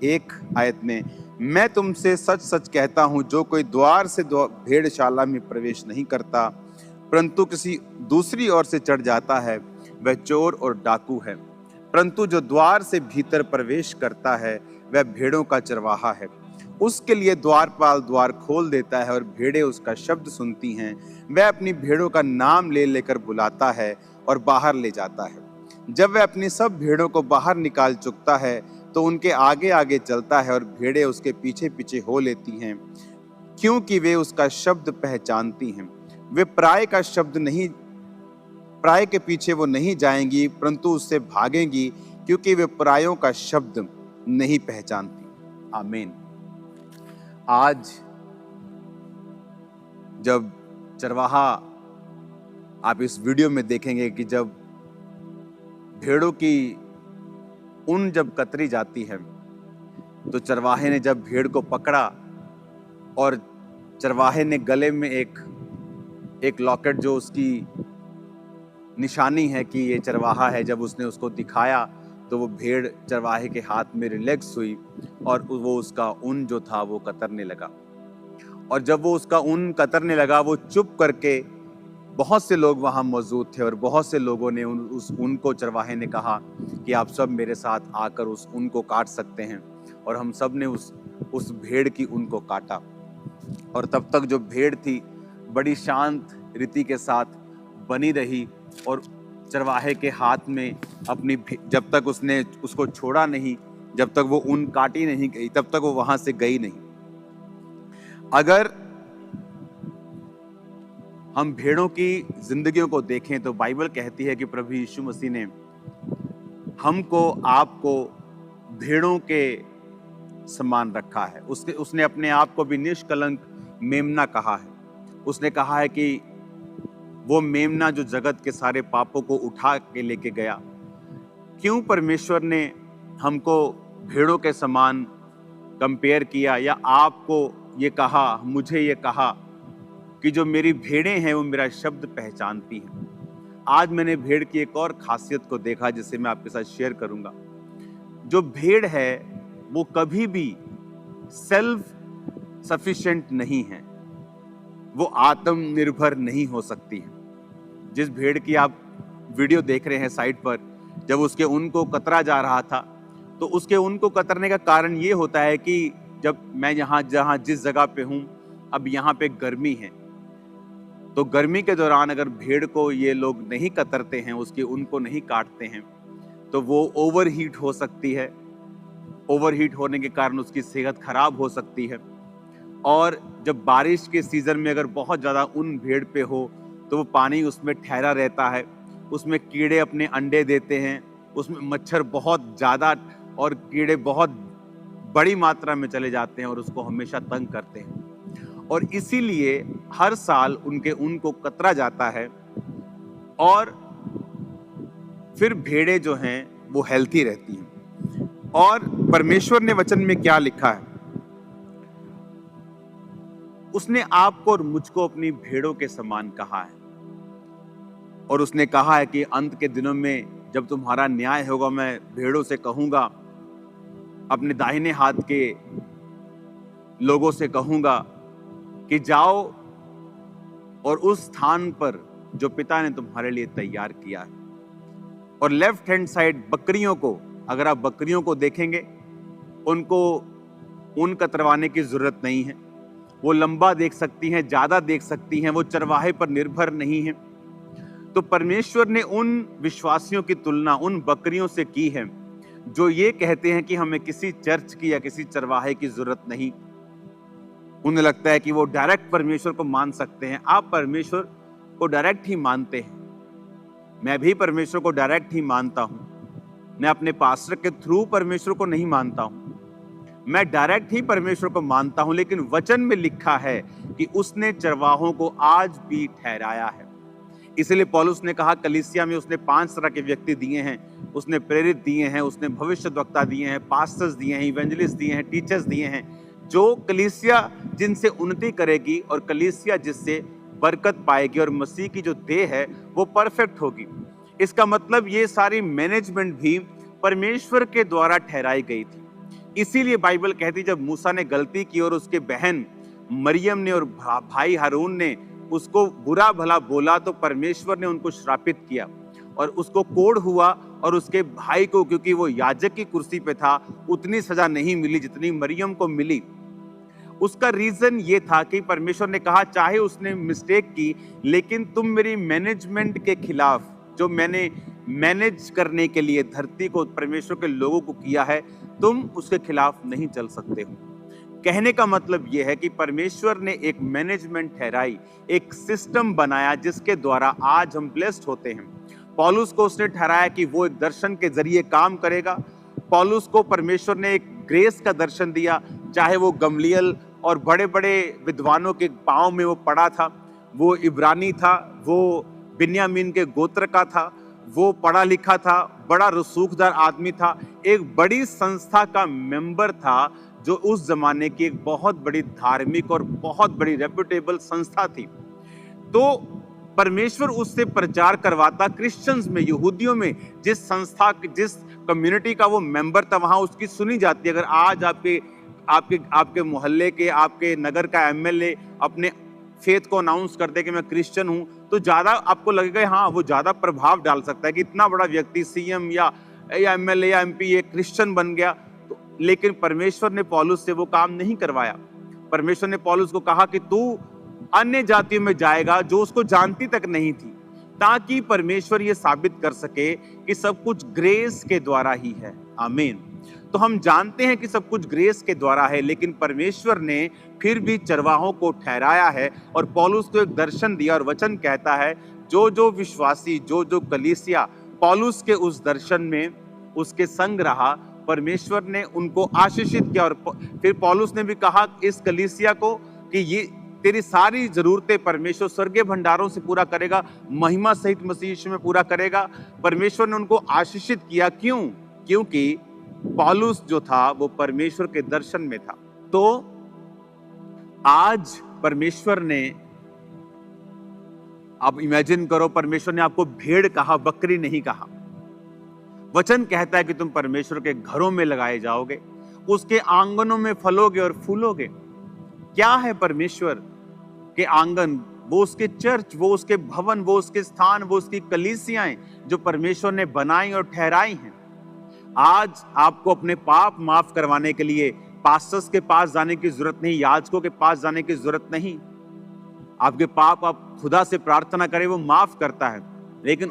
एक आयत में, मैं तुमसे सच सच कहता हूँ, जो कोई द्वार से भेड़शाला में प्रवेश नहीं करता परंतु किसी दूसरी ओर से चढ़ जाता है, वह चोर और डाकू है। परंतु जो द्वार से भीतर प्रवेश करता है वह भेड़ों का चरवाहा है। उसके लिए द्वारपाल द्वार खोल देता है और भेड़ें उसका शब्द सुनती हैं। वह अपनी भेड़ों का नाम ले लेकर बुलाता है और बाहर ले जाता है। जब वह अपनी सब भेड़ों को बाहर निकाल चुकता है तो उनके आगे आगे चलता है और भेड़ें उसके पीछे पीछे हो लेती हैं, क्योंकि वे उसका शब्द पहचानती हैं। वे पराये के पीछे वो नहीं जाएंगी परंतु उससे भागेंगी, क्योंकि वे परायों का शब्द नहीं पहचानती। आमीन। आज जब चरवाहा, आप इस वीडियो में देखेंगे कि जब भेड़ों की ऊन जब कतरी जाती है तो चरवाहे ने जब भेड़ को पकड़ा और चरवाहे ने गले में एक लॉकेट, जो उसकी निशानी है कि ये चरवाहा है, जब उसने उसको दिखाया तो वो भेड़ चरवाहे के हाथ में रिलैक्स हुई और वो उसका ऊन जो था वो कतरने लगा। और जब वो उसका ऊन कतरने लगा, वो चुप करके, बहुत से लोग वहाँ मौजूद थे और बहुत से लोगों ने उस ऊन को, चरवाहे ने कहा कि आप सब मेरे साथ आकर उस ऊन को काट सकते हैं। और हम सब ने उस भेड़ की ऊन को काटा। और तब तक जो भेड़ थी बड़ी शांत रीति के साथ बनी रही और चरवाहे के हाथ में अपनी, जब तक उसने उसको छोड़ा नहीं, जब तक वो ऊन काटी नहीं गई, तब तक वो वहां से गई नहीं। अगर हम भेड़ों की जिंदगियों को देखें तो बाइबल कहती है कि प्रभु यीशु मसीह ने हमको, आपको भेड़ों के समान रखा है। उसने अपने आप को भी निष्कलंक मेमना कहा है। उसने कहा है कि वो मेमना जो जगत के सारे पापों को उठा के लेके गया। क्यों परमेश्वर ने हमको भेड़ों के समान कंपेयर किया, या आपको ये कहा, मुझे ये कहा कि जो मेरी भेड़ें हैं वो मेरा शब्द पहचानती हैं। आज मैंने भेड़ की एक और खासियत को देखा जिसे मैं आपके साथ शेयर करूंगा। जो भेड़ है वो कभी भी सेल्फ सफिशिएंट नहीं है, वो आत्मनिर्भर नहीं हो सकती है। जिस भेड़ की आप वीडियो देख रहे हैं साइट पर, जब उसके ऊन को कतरा जा रहा था तो उसके ऊन को कतरने का कारण ये होता है कि जब मैं जहाँ जिस जगह पे हूँ, अब यहाँ पे गर्मी है, तो गर्मी के दौरान अगर भेड़ को ये लोग नहीं कतरते हैं, उसके ऊन को नहीं काटते हैं, तो वो ओवरहीट हो सकती है। ओवरहीट होने के कारण उसकी सेहत खराब हो सकती है। और जब बारिश के सीजन में अगर बहुत ज़्यादा ऊन भेड़ पे हो तो वो पानी उसमें ठहरा रहता है, उसमें कीड़े अपने अंडे देते हैं, उसमें मच्छर बहुत ज़्यादा और कीड़े बहुत बड़ी मात्रा में चले जाते हैं और उसको हमेशा तंग करते हैं। और इसीलिए हर साल उनके ऊन को कतरा जाता है और फिर भेड़ें जो हैं वो हेल्थी रहती हैं। और परमेश्वर ने वचन में क्या लिखा है, उसने आपको और मुझको अपनी भेड़ों के समान कहा है। और उसने कहा है कि अंत के दिनों में जब तुम्हारा न्याय होगा, मैं भेड़ों से कहूंगा, अपने दाहिने हाथ के लोगों से कहूंगा कि जाओ और उस स्थान पर जो पिता ने तुम्हारे लिए तैयार किया है। और लेफ्ट हैंड साइड बकरियों को, अगर आप बकरियों को देखेंगे, उनको ऊन कतरवाने की जरूरत नहीं है। वो लंबा देख सकती हैं, ज्यादा देख सकती हैं, वो चरवाहे पर निर्भर नहीं है। तो परमेश्वर ने उन विश्वासियों की तुलना उन बकरियों से की है जो ये कहते हैं कि हमें किसी चर्च की या किसी चरवाहे की जरूरत नहीं। उन्हें लगता है कि वो डायरेक्ट परमेश्वर को मान सकते हैं। आप परमेश्वर को डायरेक्ट ही मानते हैं, मैं भी परमेश्वर को डायरेक्ट ही मानता हूं। मैं अपने पास्टर के थ्रू परमेश्वर को नहीं मानता हूं, मैं डायरेक्ट ही परमेश्वर को मानता हूं। लेकिन वचन में लिखा है कि उसने चरवाहों को आज भी ठहराया है। इसलिए पौलुस ने कहा, कलीसिया में उसने 5 तरह के व्यक्ति दिए हैं। उसने प्रेरित दिए हैं, उसने भविष्यद्वक्ता दिए हैं, पास्टर्स दिए हैं, इवेंजलिस्ट दिए हैं, टीचर्स दिए हैं, जो कलीसिया जिनसे उन्नति करेगी और कलीसिया जिससे बरकत पाएगी और मसीह की जो देह है वो परफेक्ट होगी। इसका मतलब ये सारी मैनेजमेंट भी परमेश्वर के द्वारा ठहराई गई थी। इसीलिए बाइबल कहती जब मूसा ने गलती की और उसके बहन मरियम ने और भाई हारून ने उसको बुरा भला बोला तो परमेश्वर ने उनको श्रापित किया और उसको कोढ़ हुआ और उसके भाई को, क्योंकि वो याजक की कुर्सी पे था, उतनी सजा नहीं मिली जितनी मरियम को मिली। उसका रीजन ये था कि परमेश्वर ने कहा चाहे उसने मिस्टेक की, लेकिन तुम मेरी मैनेजमेंट के खिलाफ, जो मैंने मैनेज करने के लिए धरती को, परमेश्वर के लोगों को किया है, तुम उसके खिलाफ नहीं चल सकते हो। कहने का मतलब यह है कि परमेश्वर ने एक मैनेजमेंट ठहराई, एक सिस्टम बनाया जिसके द्वारा आज हम ब्लेस्ड होते हैं। पौलुस को उसने ठहराया कि वो एक दर्शन के जरिए काम करेगा। पौलुस को परमेश्वर ने एक ग्रेस का दर्शन दिया, चाहे वो गमलियल और बड़े बड़े विद्वानों के पांव में वो पड़ा था, वो इब्रानी था, वो बिन्यामीन के गोत्र का था, वो पढ़ा लिखा था, बड़ा रसूखदार आदमी था, एक बड़ी संस्था का मेंबर था जो उस जमाने की एक बहुत बड़ी धार्मिक और बहुत बड़ी रेप्यूटेबल संस्था थी। तो परमेश्वर उससे प्रचार करवाता क्रिश्चियंस में, यहूदियों में, जिस संस्था, जिस कम्युनिटी का वो मेंबर था, वहां उसकी सुनी जाती है। अगर आज आपके मोहल्ले के, आपके नगर का एमएलए अपने फेथ को अनाउंस करते कि मैं क्रिश्चियन हूं, तो ज्यादा आपको लगेगा हाँ वो ज्यादा प्रभाव डाल सकता है कि इतना बड़ा व्यक्ति सीएम या एमएलए या एमपी ये क्रिश्चियन बन गया। तो लेकिन परमेश्वर ने पौलुस से वो काम नहीं करवाया। परमेश्वर ने पौलुस को कहा कि तू अन्य जातियों में जाएगा जो उसको जानती तक नहीं थी, ताकि परमेश्वर ये साबित कर सके कि सब कुछ ग्रेस के द्वारा ही है। आमीन। तो हम जानते हैं कि सब कुछ ग्रेस के द्वारा है, लेकिन परमेश्वर ने फिर भी चरवाहों को ठहराया है और पौलुस को एक दर्शन दिया और वचन कहता है जो जो विश्वासी, जो जो कलीसिया पौलुस के उस दर्शन में उसके संग रहा, परमेश्वर ने उनको आशीषित किया। और फिर पौलुस ने भी कहा इस कलीसिया को कि ये तेरी सारी जरूरतें परमेश्वर स्वर्गीय भंडारों से पूरा करेगा, महिमा सहित मसीह यीशु में पूरा करेगा। परमेश्वर ने उनको आशीषित किया। क्यों? क्योंकि पौलुस जो था वो परमेश्वर के दर्शन में था। तो आज परमेश्वर ने, अब इमेजिन करो, परमेश्वर ने आपको भेड़ कहा, बकरी नहीं कहा। वचन कहता है कि तुम परमेश्वर के घरों में लगाए जाओगे, उसके आंगनों में फलोगे और फूलोगे। क्या है परमेश्वर के आंगन? वो उसके चर्च, वो उसके भवन, वो उसके स्थान, वो उसकी कलीसियाएं जो परमेश्वर ने बनाई और ठहराई हैं। आज आपको अपने पाप माफ करवाने के लिए पास्टर्स के पास जाने की जरूरत नहीं, याजकों के पास जाने की जरूरत नहीं। आपके पाप आप खुदा से प्रार्थना करें, वो माफ करता है। लेकिन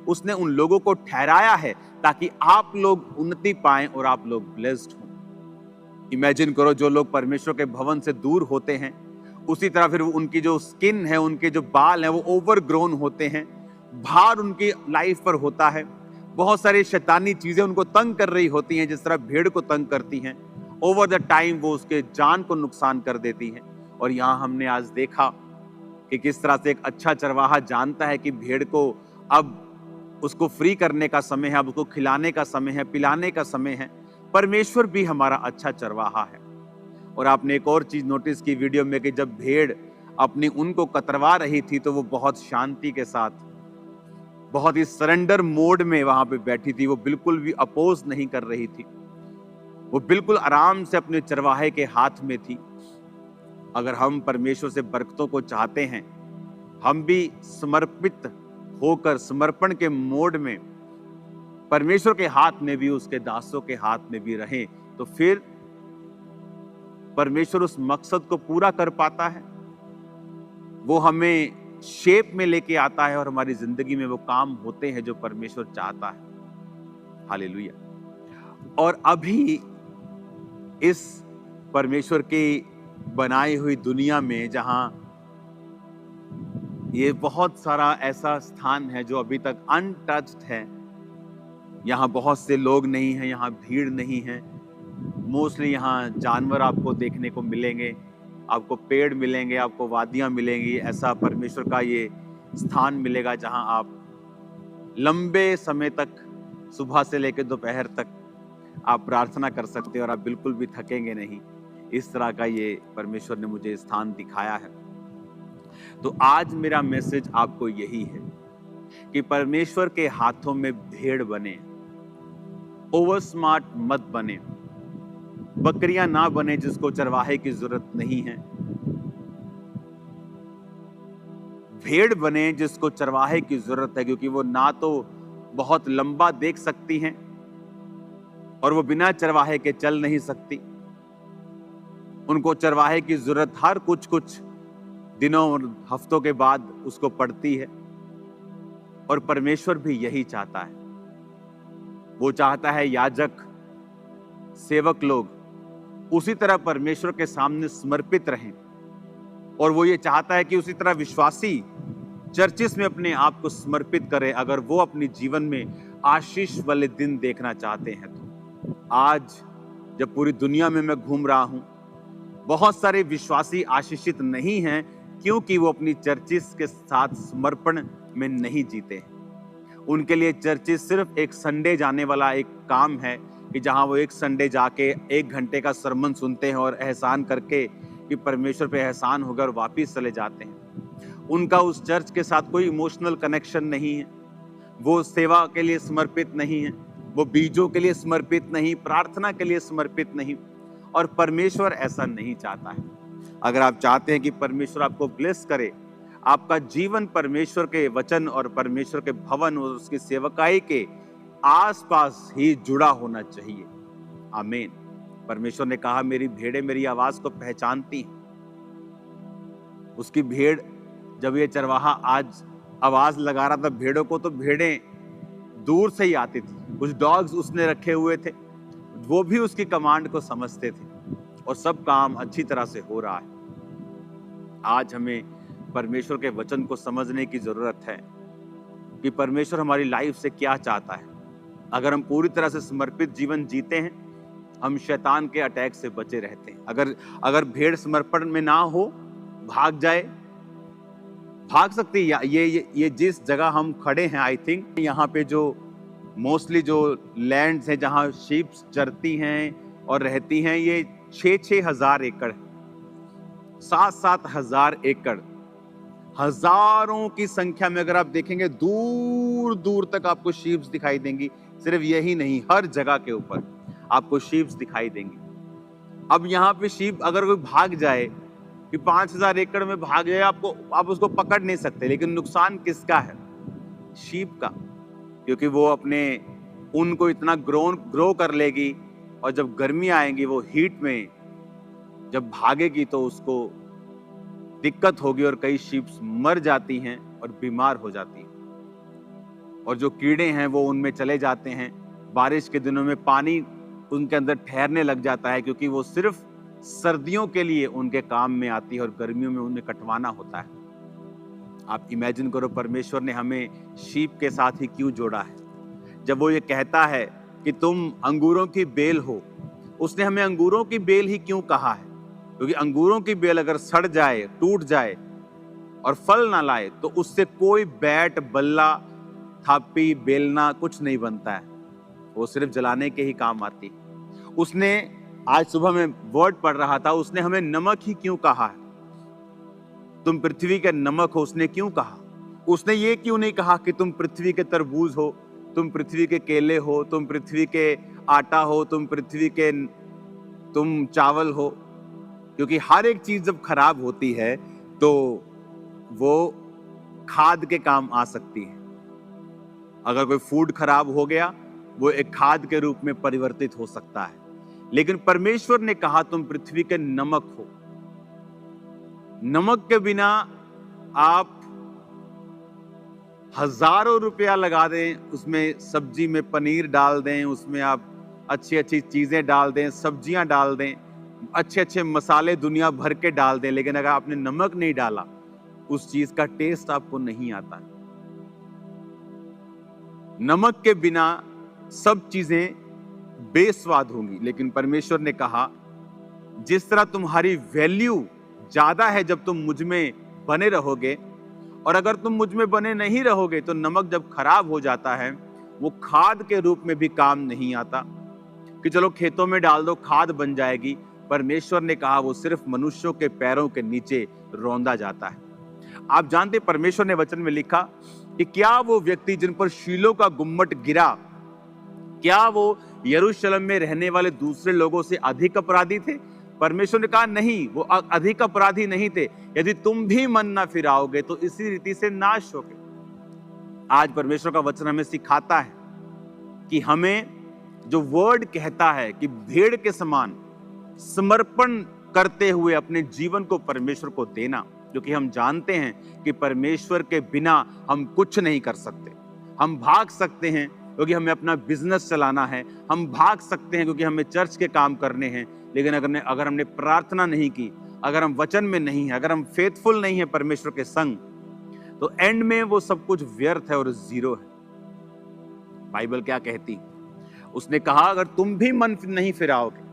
उसने उन लोगों को ठहराया है ताकि आप लोग उन्नति पाएं और आप लोग ब्लेस्ड हों। इमेजिन करो, जो लोग परमेश्वर के भवन से दूर होते हैं, उसी तरह फिर उनकी जो स्किन है, उनके जो बाल हैं, वो ओवरग्रोन होते हैं, भार उनकी लाइफ पर होता है, बहुत सारी शैतानी चीजें उनको तंग कर रही होती हैं, जिस तरह भेड़ को तंग करती हैं। ओवर द टाइम वो उसके जान को नुकसान कर देती हैं। और यहाँ हमने आज देखा कि किस तरह से एक अच्छा चरवाहा जानता है कि भेड़ को अब उसको फ्री करने का समय है, अब उसको खिलाने का समय है, पिलाने का समय है। परमेश्वर भी हमारा अच्छा चरवाहा है। और आपने एक और चीज नोटिस की वीडियो में कि जब भेड़ अपनी ऊन को कतरवा रही थी तो वो बहुत शांति के साथ, बहुत ही सरेंडर मोड में वहां पे बैठी थी। वो बिल्कुल भी अपोज नहीं कर रही थी, वो बिल्कुल आराम से अपने चरवाहे के हाथ में थी। अगर हम परमेश्वर से बरकतों को चाहते हैं, हम भी समर्पित होकर, समर्पण के मोड में परमेश्वर के हाथ में भी, उसके दासों के हाथ में भी रहें, तो फिर परमेश्वर उस मकसद को पूरा कर पाता है। वो हमें शेप में लेके आता है और हमारी जिंदगी में वो काम होते हैं जो परमेश्वर चाहता है। हालेलुया। और अभी इस परमेश्वर की बनाई हुई दुनिया में, जहां ये बहुत सारा ऐसा स्थान है जो अभी तक अनटच्ड है, यहाँ बहुत से लोग नहीं हैं, यहाँ भीड़ नहीं है। मोस्टली यहाँ जानवर आपको देखने को मिलेंगे, आपको पेड़ मिलेंगे, आपको वादियाँ मिलेंगी। ऐसा परमेश्वर का ये स्थान मिलेगा जहाँ आप लंबे समय तक, सुबह से लेकर दोपहर तक आप प्रार्थना कर सकते हैं और आप बिल्कुल भी थकेंगे नहीं। इस तरह का ये परमेश्वर ने मुझे स्थान दिखाया है। तो आज मेरा मैसेज आपको यही है कि परमेश्वर के हाथों में भेड़ बने, ओवर स्मार्ट मत बने। बकरियां ना बने जिसको चरवाहे की जरूरत नहीं है, भेड़ बने जिसको चरवाहे की जरूरत है, क्योंकि वो ना तो बहुत लंबा देख सकती हैं और वो बिना चरवाहे के चल नहीं सकती। उनको चरवाहे की जरूरत हर कुछ कुछ दिनों और हफ्तों के बाद उसको पड़ती है। और परमेश्वर भी यही चाहता है। वो चाहता है याजक, सेवक लोग उसी तरह परमेश्वर के सामने समर्पित रहें, और वो ये चाहता है कि उसी तरह विश्वासी चर्चिस में अपने आप को समर्पित करें, अगर वो अपने जीवन में आशीष वाले दिन देखना चाहते हैं। तो आज जब पूरी दुनिया में मैं घूम रहा हूं, बहुत सारे विश्वासी आशीषित नहीं हैं, क्योंकि वो अपनी चर्चिस के साथ समर्पण में नहीं जीते हैं। उनके लिए चर्चिस सिर्फ एक संडे जाने वाला एक काम है, कि जहां वो एक संडे जाके 1 घंटे का सरमन सुनते हैं और एहसान करके कि परमेश्वर पे एहसान होकर वापिस चले जाते हैं। उनका उस चर्च के साथ कोई इमोशनल कनेक्शन नहीं है। वो सेवा के लिए समर्पित नहीं है, वो बीजों के लिए समर्पित नहीं, प्रार्थना के लिए समर्पित नहीं। और परमेश्वर ऐसा नहीं चाहता है। अगर आप चाहते हैं कि परमेश्वर आपको ब्लेस करे, आपका जीवन परमेश्वर के वचन और परमेश्वर के भवन और उसकी सेवकाई के आसपास ही जुड़ा होना चाहिए। आमीन। परमेश्वर ने कहा, मेरी भेड़ें मेरी आवाज को पहचानती हैं। उसकी भेड़, जब ये चरवाहा आज आवाज लगा रहा था भेड़ों को, तो भेड़ें दूर से ही आती थी। कुछ डॉग्स उसने रखे हुए थे, वो भी उसकी कमांड को समझते थे, और सब काम अच्छी तरह से हो रहा है। आज हमें परमेश्वर के वचन को समझने की जरूरत है कि परमेश्वर हमारी लाइफ से क्या चाहता है। अगर हम पूरी तरह से समर्पित जीवन जीते हैं, हम शैतान के अटैक से बचे रहते हैं। अगर भेड़ समर्पण में ना हो, भाग जाए, भाग सकती है। ये जिस जगह हम खड़े हैं, आई थिंक यहाँ पे जो मोस्टली जो लैंड्स हैं जहाँ शीप चरती हैं और रहती हैं, ये 6-6 हजार एकड़, 7-7 हजार एकड़, हजारों की संख्या में अगर आप देखेंगे, दूर दूर तक आपको शीप्स दिखाई देंगी। सिर्फ यही नहीं, हर जगह के ऊपर आपको शीप्स दिखाई देंगी। अब यहाँ पे शीप अगर कोई भाग जाए, कि 5000 एकड़ में भाग जाए, आप उसको पकड़ नहीं सकते। लेकिन नुकसान किसका है? शीप का, क्योंकि वो अपने ऊन को इतना ग्रो कर लेगी, और जब गर्मी आएंगी, वो हीट में जब भागेगी तो उसको दिक्कत होगी, और कई शीप्स मर जाती हैं और बीमार हो जाती हैं। और जो कीड़े हैं वो उनमें चले जाते हैं। बारिश के दिनों में पानी उनके अंदर ठहरने लग जाता है, क्योंकि वो सिर्फ सर्दियों के लिए उनके काम में आती है और गर्मियों में उन्हें कटवाना होता है। आप इमेजिन करो, परमेश्वर ने हमें शीप के साथ ही क्यों जोड़ा है। जब वो ये कहता है कि तुम अंगूरों की बेल हो, उसने हमें अंगूरों की बेल ही क्यों कहा है? क्योंकि अंगूरों की बेल अगर सड़ जाए, टूट जाए और फल ना लाए, तो उससे कोई बैट, बल्ला, थापी, बेलना कुछ नहीं बनता है। वो सिर्फ जलाने के ही काम आती है। उसने, आज सुबह में वर्ड पढ़ रहा था, उसने हमें नमक ही क्यों कहा है? तुम पृथ्वी के नमक हो, उसने क्यों कहा? उसने ये क्यों नहीं कहा कि तुम पृथ्वी के तरबूज हो, तुम पृथ्वी के केले हो, तुम पृथ्वी के आटा हो, तुम चावल हो? क्योंकि हर एक चीज जब खराब होती है तो वो खाद के काम आ सकती है। अगर कोई फूड खराब हो गया, वो एक खाद के रूप में परिवर्तित हो सकता है। लेकिन परमेश्वर ने कहा, तुम पृथ्वी के नमक हो। नमक के बिना आप हजारों रुपया लगा दें, उसमें सब्जी में पनीर डाल दें, उसमें आप अच्छी अच्छी चीजें डाल दें, सब्जियां डाल दें, अच्छे अच्छे मसाले दुनिया भर के डाल दें, लेकिन अगर आपने नमक नहीं डाला, उस चीज का टेस्ट आपको नहीं आता। नमक के बिना सब चीजें बेस्वाद होंगी। लेकिन परमेश्वर ने कहा, जिस तरह तुम्हारी वैल्यू ज्यादा है जब तुम मुझ में बने रहोगे, और अगर तुम मुझ में बने नहीं रहोगे तो नमक जब खराब हो जाता है, वो खाद के रूप में भी काम नहीं आता कि चलो खेतों में डाल दो, खाद बन जाएगी। परमेश्वर ने कहा, वो सिर्फ मनुष्यों के पैरों के नीचे रौंदा जाता है। आप जानते, परमेश्वर ने वचन में लिखा कि क्या वो व्यक्ति जिन पर शीलो का गुम्मट गिरा, क्या वो यरूशलेम में रहने वाले दूसरे लोगों से अधिक अपराधी थे? परमेश्वर ने कहा नहीं, वो अधिक अपराधी नहीं थे। यदि तुम भी मन ना फिराओगे तो इसी रीति से नाश होगे। आज परमेश्वर का वचन हमें सिखाता है कि हमें जो वर्ड कहता है कि भेड़ के समान समर्पण करते हुए अपने जीवन को परमेश्वर को देना, जो कि हम जानते हैं कि परमेश्वर के बिना हम कुछ नहीं कर सकते। हम भाग सकते हैं क्योंकि हमें अपना बिजनेस चलाना है, हम भाग सकते हैं क्योंकि हमें चर्च के काम करने हैं, लेकिन अगर हमने प्रार्थना नहीं की, अगर हम वचन में नहीं है, अगर हम फेथफुल नहीं है परमेश्वर के संग, तो एंड में वो सब कुछ व्यर्थ है और जीरो है। बाइबल क्या कहती? उसने कहा अगर तुम भी मन नहीं फिराओगे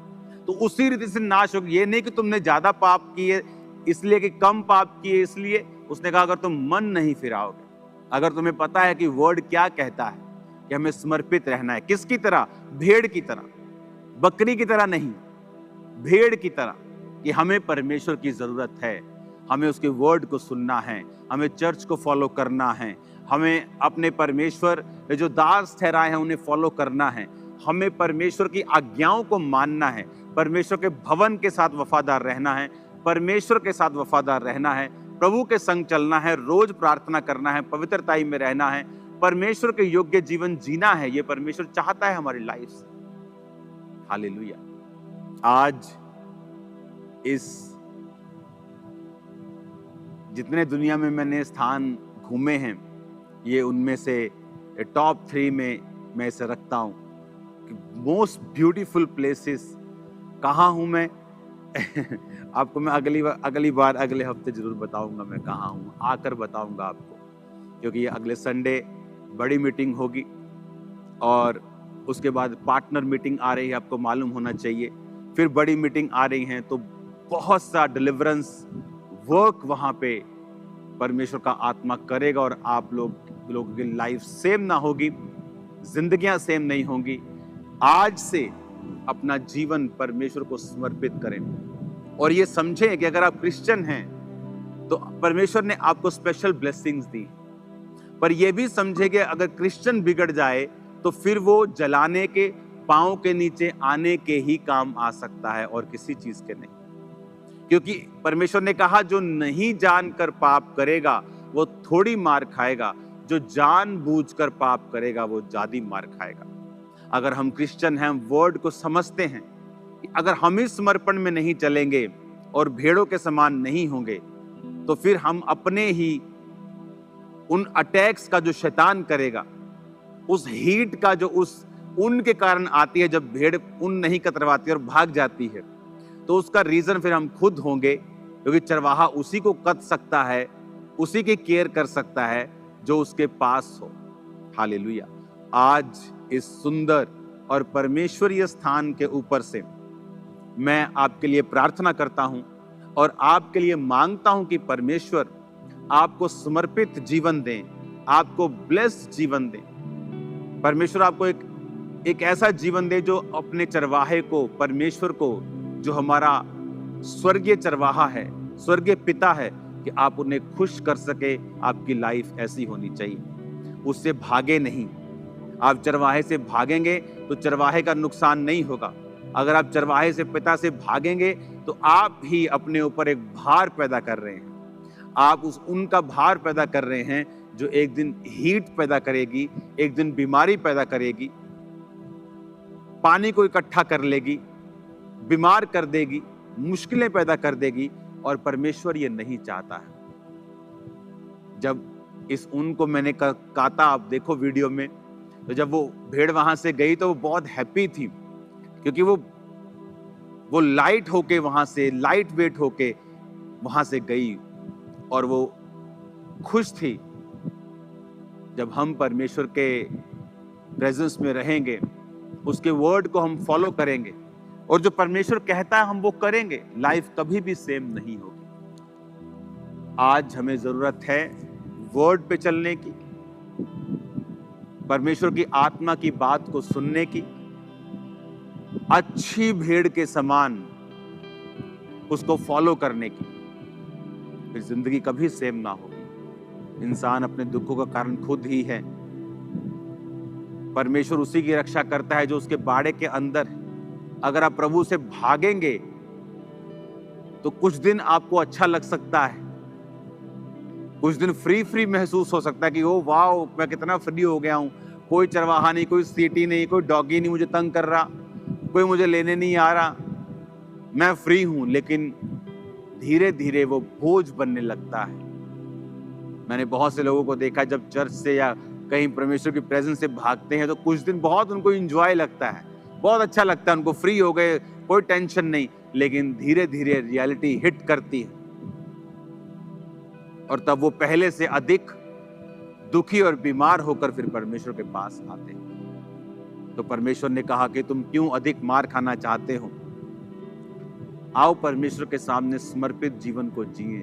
तो उसी रीति से नाश होगी। ये नहीं कि तुमने ज्यादा पाप किए इसलिए, कि कम पाप किए इसलिए। उसने कहा अगर तुम मन नहीं फिराओगे, अगर तुम्हें पता है कि वर्ड क्या कहता है कि हमें समर्पित रहना है, किसकी तरह? भेड़ की तरह, बकरी की तरह नहीं, भेड़ की तरह, कि हमें परमेश्वर की जरूरत है, हमें उसके वर्ड को सुनना है, हमें चर्च को फॉलो करना है, हमें अपने परमेश्वर जो दास ठहराए हैं उन्हें फॉलो करना है, हमें परमेश्वर की आज्ञाओं को मानना है, परमेश्वर के भवन के साथ वफादार रहना है, परमेश्वर के साथ वफादार रहना है, प्रभु के संग चलना है, रोज प्रार्थना करना है, पवित्रताई में रहना है, परमेश्वर के योग्य जीवन जीना है। ये परमेश्वर चाहता है हमारी लाइफ से। हालेलुया। आज इस जितने दुनिया में मैंने स्थान घूमे हैं, ये उनमें से टॉप 3 में मैं इसे रखता हूं कि मोस्ट ब्यूटीफुल प्लेसेस कहाँ हूं मैं। आपको मैं अगली बार अगले हफ्ते जरूर बताऊंगा मैं कहाँ हूं, आकर बताऊंगा आपको, क्योंकि ये अगले संडे बड़ी मीटिंग होगी और उसके बाद पार्टनर मीटिंग आ रही है, आपको मालूम होना चाहिए। फिर बड़ी मीटिंग आ रही है, तो बहुत सा डिलीवरेंस वर्क वहां पे परमेश्वर का आत्मा करेगा और आप लोगों की लाइफ सेम ना होगी, जिंदगियां सेम नहीं होंगी। आज से अपना जीवन परमेश्वर को समर्पित करें और ये समझें कि अगर आप क्रिश्चियन हैं तो परमेश्वर ने आपको स्पेशल ब्लेसिंग्स दी, पर यह भी समझे कि अगर क्रिश्चियन बिगड़ जाए तो फिर वो जलाने के, पांव के नीचे आने के ही काम आ सकता है और किसी चीज के नहीं। क्योंकि परमेश्वर ने कहा जो नहीं जानकर पाप करेगा वो थोड़ी मार खाएगा, जो जानबूझकर पाप करेगा वो ज्यादा मार खाएगा। अगर हम क्रिश्चियन हैं, वर्ड को समझते हैं कि अगर हम इस समर्पण में नहीं चलेंगे और भेड़ों के समान नहीं होंगे तो फिर हम अपने ही उन अटैक्स का जो शैतान करेगा, उस हीट का जो उस ऊन के कारण आती है, जब भेड़ ऊन नहीं कतरवाती और भाग जाती है, तो उसका रीजन फिर हम खुद होंगे, क्योंकि चरवाहा उसी को कत सकता है, उसी की केयर कर सकता है जो उसके पास हो। हालेलुया। आज इस सुंदर और परमेश्वरीय स्थान के ऊपर से मैं आपके लिए प्रार्थना करता हूं और आपके लिए मांगता हूं कि परमेश्वर आपको समर्पित जीवन दें, आपको ब्लेस्ड जीवन दें। परमेश्वर आपको एक ऐसा जीवन दे जो अपने चरवाहे को, परमेश्वर को, जो हमारा स्वर्गीय चरवाहा है, स्वर्गीय पिता है, कि आप उन्हें खुश कर सके। आपकी लाइफ ऐसी होनी चाहिए, उससे भागे नहीं। आप चरवाहे से भागेंगे तो चरवाहे का नुकसान नहीं होगा। अगर आप चरवाहे से, पिता से भागेंगे तो आप ही अपने ऊपर एक भार पैदा कर रहे हैं। आप उनका भार पैदा कर रहे हैं जो एक दिन हीट पैदा करेगी, एक दिन बीमारी पैदा करेगी, पानी को इकट्ठा कर लेगी, बीमार कर देगी, मुश्किलें पैदा कर देगी। और परमेश्वर ये नहीं चाहता है। जब इस ऊन को मैंने काता, आप देखो वीडियो में, तो जब वो भेड़ वहां से गई तो वो बहुत हैप्पी थी, क्योंकि वो लाइट होके वहां से, लाइट वेट होके वहां से गई और वो खुश थी। जब हम परमेश्वर के प्रेजेंस में रहेंगे, उसके वर्ड को हम फॉलो करेंगे और जो परमेश्वर कहता है हम वो करेंगे, लाइफ कभी भी सेम नहीं होगी। आज हमें जरूरत है वर्ड पे चलने की, परमेश्वर की आत्मा की बात को सुनने की, अच्छी भेड़ के समान उसको फॉलो करने की। फिर जिंदगी कभी सेम ना होगी। इंसान अपने दुखों का कारण खुद ही है। परमेश्वर उसी की रक्षा करता है जो उसके बाड़े के अंदर है। अगर आप प्रभु से भागेंगे तो कुछ दिन आपको अच्छा लग सकता है, कुछ दिन फ्री महसूस हो सकता है कि ओ वाह, मैं कितना फ्री हो गया हूं, कोई चरवाहा नहीं, कोई सीटी नहीं, कोई डॉगी नहीं मुझे तंग कर रहा, कोई मुझे लेने नहीं आ रहा, मैं फ्री हूं। लेकिन धीरे धीरे वो बोझ बनने लगता है। मैंने बहुत से लोगों को देखा, जब चर्च से या कहीं परमेश्वर की प्रेजेंस से भागते हैं तो कुछ दिन बहुत उनको एंजॉय लगता है, बहुत अच्छा लगता है, उनको फ्री हो गए, कोई टेंशन नहीं। लेकिन धीरे धीरे रियलिटी हिट करती है और तब वो पहले से अधिक दुखी और बीमार होकर फिर परमेश्वर के पास आते हैं। तो परमेश्वर ने कहा कि तुम क्यों अधिक मार खाना चाहते हो, आओ परमेश्वर के सामने समर्पित जीवन को जिए,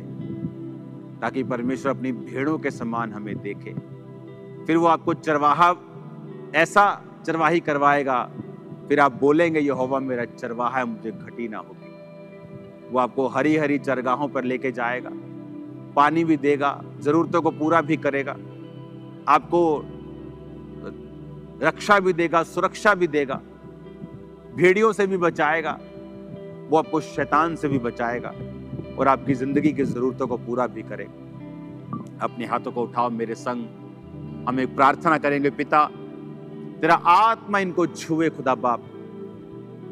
ताकि परमेश्वर अपनी भेड़ों के समान हमें देखे। फिर वो आपको चरवाहा, ऐसा चरवाही करवाएगा, फिर आप बोलेंगे यहोवा मेरा चरवाहा है, मुझे घटी ना होगी। वो आपको हरी हरी चरगाहों पर लेके जाएगा, पानी भी देगा, जरूरतों को पूरा भी करेगा, आपको रक्षा भी देगा, सुरक्षा भी देगा, भेड़ियों से भी बचाएगा, वो आपको शैतान से भी बचाएगा और आपकी जिंदगी की जरूरतों को पूरा भी करेगा। अपने हाथों को उठाओ मेरे संग, हम एक प्रार्थना करेंगे। पिता, तेरा आत्मा इनको छुए खुदा बाप,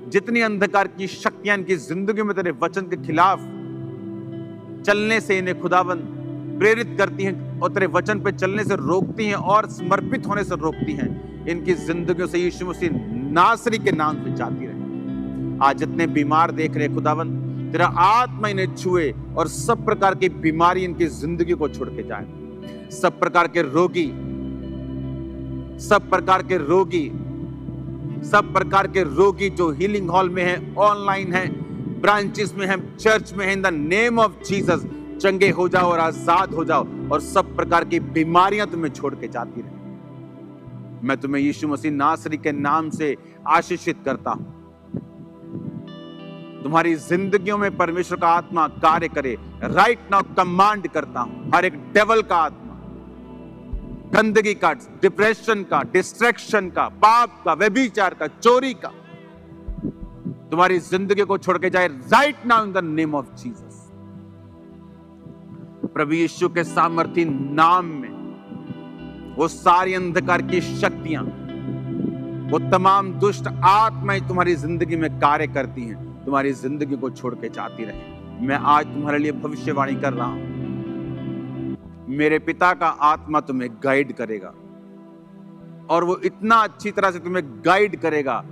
जितनी अंधकार की शक्तियां इनकी जिंदगी में तेरे वचन के खिलाफ चलने से इन्हें खुदाबंद प्रेरित करती हैं और तेरे वचन पे चलने से रोकती हैं और समर्पित होने से रोकती हैं, इनकी जिंदगियों से यीशु मसीह नासरी के नाम से जाती रहे। आज जितने बीमार देख रहे खुदाबंद, तेरा आत्मा इन्हें छुए और सब प्रकार की बीमारी इनकी जिंदगी को छोड़ के जाए। सब प्रकार के रोगी, सब प्रकार के रोगी, सब प्रकार के रोगी जो हीलिंग हॉल में है, ऑनलाइन है, ब्रांचेस में है, चर्च में है, in the name of Jesus चंगे हो जाओ और आजाद हो जाओ और सब प्रकार की बीमारियां तुम्हें छोड़ के जाती रहे। मैं तुम्हें यीशु मसीह नासरी के नाम से आशीषित करता हूं। तुम्हारी जिंदगियों में परमेश्वर का आत्मा कार्य करे। राइट नाउ कमांड करता हूं, हर एक डेविल का आत्मा, गंदगी का, डिप्रेशन का, डिस्ट्रैक्शन का, पाप का, व्यभिचार का, चोरी का, तुम्हारी जिंदगी को छोड़ के जाए right now in the name of Jesus. प्रभु यीशु के सामर्थी नाम में वो सारी अंधकार की शक्तियां, वो तमाम दुष्ट आत्माएं तुम्हारी जिंदगी में कार्य करती हैं, तुम्हारी जिंदगी को छोड़ के जाती रहे। मैं आज तुम्हारे लिए भविष्यवाणी कर रहा हूं, मेरे पिता का आत्मा तुम्हें गाइड करेगा और वो इतना अच्छी तरह से तुम्हें गाइड करेगा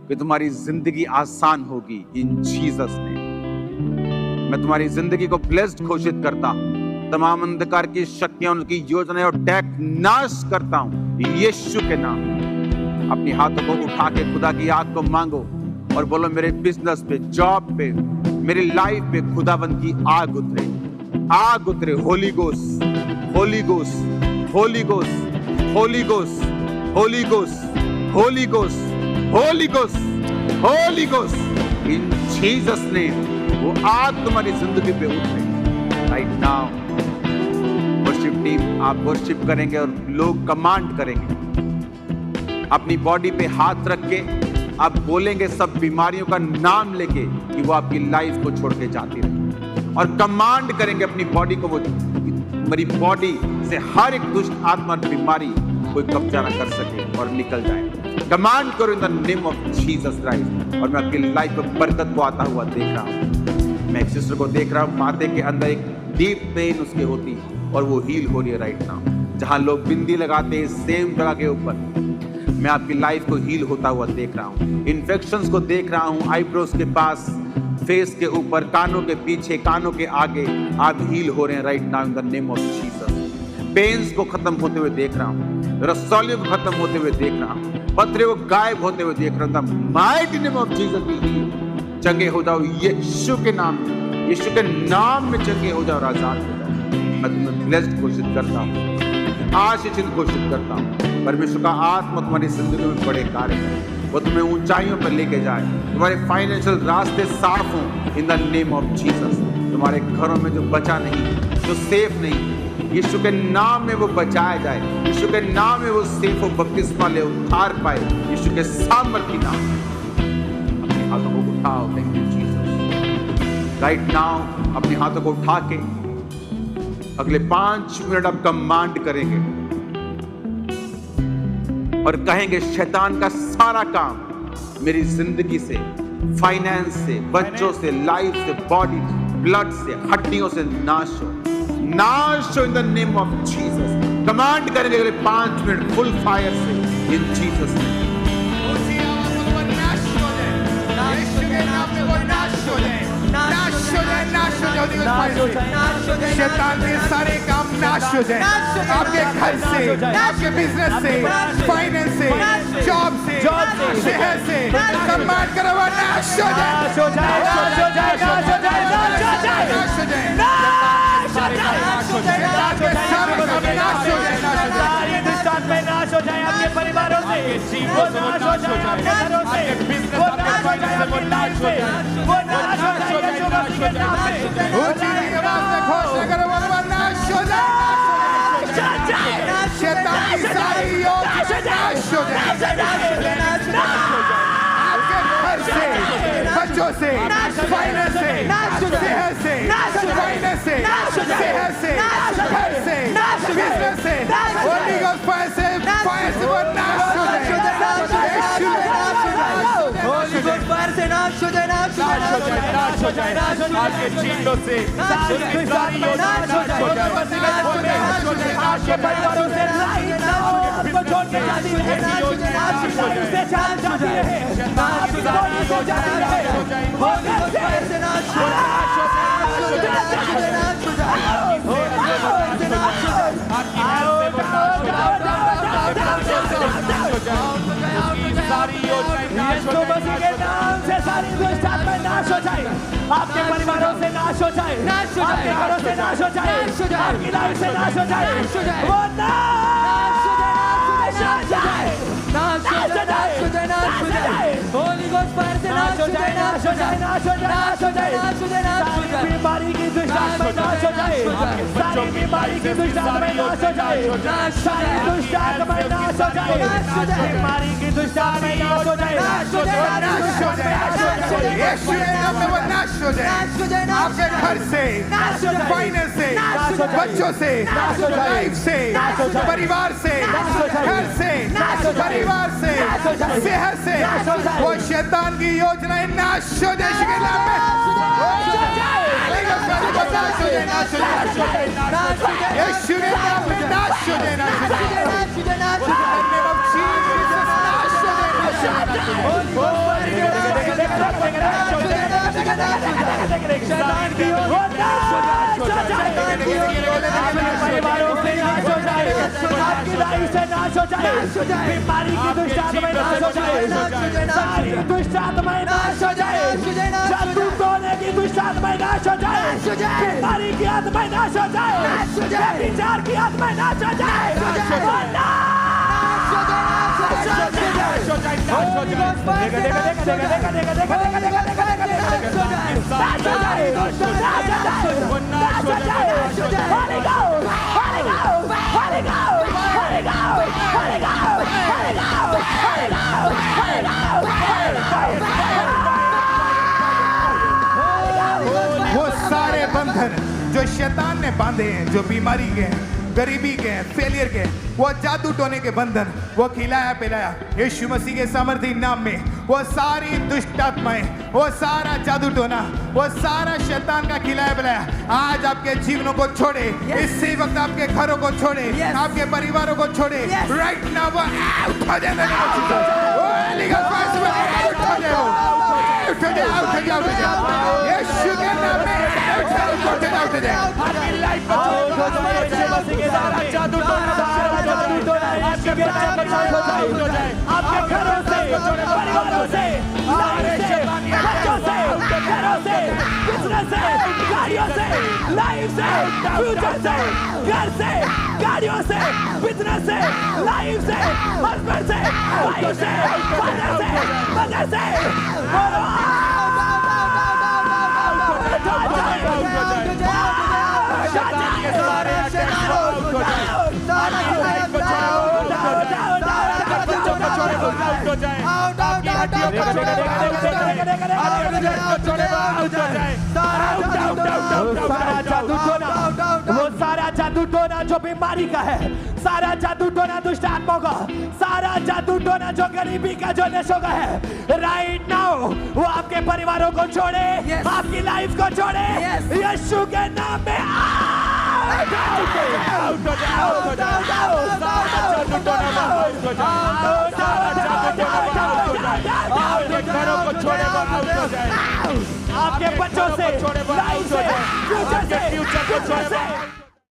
कि तुम्हारी जिंदगी आसान होगी इन जीसस नेम। मैं तुम्हारी जिंदगी को ब्लेस्ड घोषित करता हूं। तमाम अंधकार की शक्तियां, उनकी योजनाएं और अटैक नाश करता हूं यीशु के नाम। अपनी हाथों को उठा के खुदा की आग को मांगो और बोलो, मेरे बिजनेस पे, जॉब पे, मेरी लाइफ पे खुदाबंद की आग उतरे, आग उतरे। Holi ghost, Holi ghost, Holi ghost, Holi ghost, Holi ghost, Holi ghost, Holi ghost, Holi ghost. इन जीसस नेम वो आग तुम्हारी जिंदगी पे उतरे राइट नाउ। वर्शिप टीम, आप वर्शिप करेंगे और लोग कमांड करेंगे। अपनी बॉडी पे हाथ रख के आप बोलेंगे सब बीमारियों का नाम लेके कि वो आपकी लाइफ को छोड़ के जाती रहे, और कमांड करेंगे अपनी बॉडी को, वो मेरी बॉडी से हर एक दुष्ट आत्मा बीमारी कोई कब्जा ना कर सके और निकल जाए। कमांड करो इन the name of Jesus Christ. और मैं आपकी लाइफ में बरकत को आता हुआ देख रहा हूँ। मैं एक सिस्टर को देख रहा हूँ, माथे के अंदर एक डीप पेन उसके होती है और वो हील हो रही है राइट नाउ। जहां लोग बिंदी लगाते हैं सेम जगह के ऊपर, मैं आपकी लाइफ को हील होता हुआ देख रहा हूँ। इन्फेक्शंस को देख रहा हूँ, आईब्रोज के पास, फेस के ऊपर, कानों के पीछे, कानों के आगे, आप हील हो रहे हैं right now in the name of Jesus. Pains को खत्म होते हुए देख रहा हूँ, रसौलियों को खत्म होते हुए देख रहा हूँ, पत्थरे को गायब होते हुए देख रहा हूँ। Mighty name of Jesus be healed. चंगे हो जाओ यीशु के नाम में, यीशु के नाम में चंगे हो जाओ, आजाद हो जाओ। मैं तुम्हें ब्लेस्ड घोषित करता हूँ, आशीषित घोषित करता हूँ। परमेश्वर का आत्मा तुम्हारी जिंदगी में बड़े कार्य करे, वो तुम्हें ऊंचाइयों पर लेके जाए, तुम्हारे फाइनेंशियल रास्ते साफ हों इन द नेम ऑफ जीसस। तुम्हारे घरों में जो बचा नहीं, जो सेफ नहीं, यीशु के नाम में वो बचाया जाए, यीशु के नाम में वो सेफ हो, बपतिस्मा ले, उद्धार पाए, यीशु के सामर्थ्य नाम। अपने हाथों को उठाओ, thank you Jesus. Right now अपने हाथों को उठा के अगले 5 मिनट आप कमांड करेंगे और कहेंगे शैतान का सारा काम मेरी जिंदगी से, फाइनेंस से, बच्चों से, लाइफ से, बॉडी, ब्लड से, हड्डियों से नाश हो, नाश हो इन the name of Jesus. Command करेंगे अगले 5 मिनट फुल फायर से इन जीसस नेम। शैतान के सारे काम नाश हो जाए, आपके घर से, आपके बिजनेस से, फाइनेंस से, जॉब से, शहर से, कमांड करो वो नाश हो जाए, नाश हो जाए, नाश हो जाए, नाश हो जाए, नाश हो जाए, नाश हो जाए, नाश हो जाए, नाश हो जाए, नाश हो जाए, सारी दुष्टान में नाश हो जाए, आपके परिवारों से वो नाश हो जाए, आपके घरों से वो नाश हो जाए, आपकी लाइफ से वो नाश हो जाए, यीशु मसीह के नाम में ऊंची आवाज से घोषणा करो वो नाश हो जाए, शैतान की सारी योजना नाश हो जाए, आपके घर से, बच्चों से, फाइनेंस से, सेहत से, फाइनेंस से, सेहत से, घर से, बिजनेस से, होली गॉस्ट फायर से वो नाश हो जाए, होली गॉस्ट फायर से नाश हो जाए, नाश हो जाए, नाश हो जाए, आपके चीजों से सारी योजना नाश हो जाए, आपके परिवारों से आपको छोड़ के जाती है, आपकी लाइफ से जान जाती है, आपकी बॉडी से जाती है, होली गॉस्ट फायर से नाश हो जाए, नाश हो जाए, होली गॉस्ट फायर से नाश हो जाए, आपकी हेल्थ से नाश हो जाए, सारी योजनाएं नाश हो जाए, मसीह के नाम से सारी दुष्ट आत्माएं नाश हो जाए, आपके परिवारों से नाश हो जाए, आपके घरों से नाश हो जाए, आपकी लाइफ से नाश हो जाए, वो नाश हो जाए, नाश हो जाए, नाश हो जाए, होली गॉस्ट फायर से नाश हो जाए, नाश हो जाए, नाश हो जाए, नाश हो जाए, नाश हो जाए, नाश हो जाए, बीमारी की दुष्ट आत्माएं नाश हो जाए, सारी बीमारी की दुष्ट आत्माएं नाश हो जाए, सारी दुष्ट आत्माएं नाश हो जाए, बीमारी की दुष्ट आत्माएं नाश हो जाए, नाश हो जाए, नाश हो जाए, यीशु के नाम में वो नाश हो जाए, आपके घर से, फाइनेंस से, बच्चों से, लाइफ से, परिवार से, घर से, परिवार से, सेहत से, वो शैतान की योजनाएं नाश हो जाए यीशु के नाम में, यीशु के नाम में नाश हो जाए, नाश हो जाए, परिवारों से नाश हो जाए, आपकी लाइफ से नाश हो जाए, बीमारी की दुष्ट आत्माएं नाश हो जाए, सारी दुष्ट आत्माएं नाश हो जाए, जादू टोने की दुष्ट आत्माएं नाश हो जाए, बीमारी की आत्माएं नाश हो जाए, व्यभिचार की आत्माएं नाश हो जाए, वो सारे बंधन जो शैतान ने बांधे हैं, जो बीमारी के हैं, गरीबी के हैं, फेलियर के, वो जादू टोने के बंधन, वो खिलाया पिलाया यीशु मसीह के सामर्थ्य नाम में, वो सारी दुष्ट आत्माएं, वो सारा जादू टोना, वो सारा शैतान का खिलाया पिलाया आज आपके जीवनों को छोड़े, इसी वक्त आपके घरों को छोड़े, आपके परिवारों को छोड़े, राइट नाउ वो आउट हो जाए, यीशु के नाम में आपकी लाइफ को सारा जादू टोना आपके घरों से, परिवारों से, बच्चों से, घरों से, बिजनेस से, गाड़ियों से, लाइफ से, फ्यूचर से, घर से, गाड़ियों से, बिजनेस से, लाइफ से, हस्बैंड से, वाइफ से, फादर से, मदर से, आपकी लाइफ को छोड़े वो आउट हो जाए, आपके बच्चों को छोड़े वो आउट हो जाए, आपकी हड्डियों को छोड़े वो आउट हो जाए, आपके घर को छोड़े वो आउट हो जाए। सारा जादू टोना, वो सारा जादू टोना जो बीमारी का है, सारा जादू टोना दुष्ट आत्माओं का, सारा जादू टोना जो गरीबी का, जो नशों का है, राइट नाउ वो आपके परिवारों को छोड़े, आपकी लाइफ को छोड़े, यीशु के नाम में आपके बच्चों से, लाइफ से, फ्यूचर से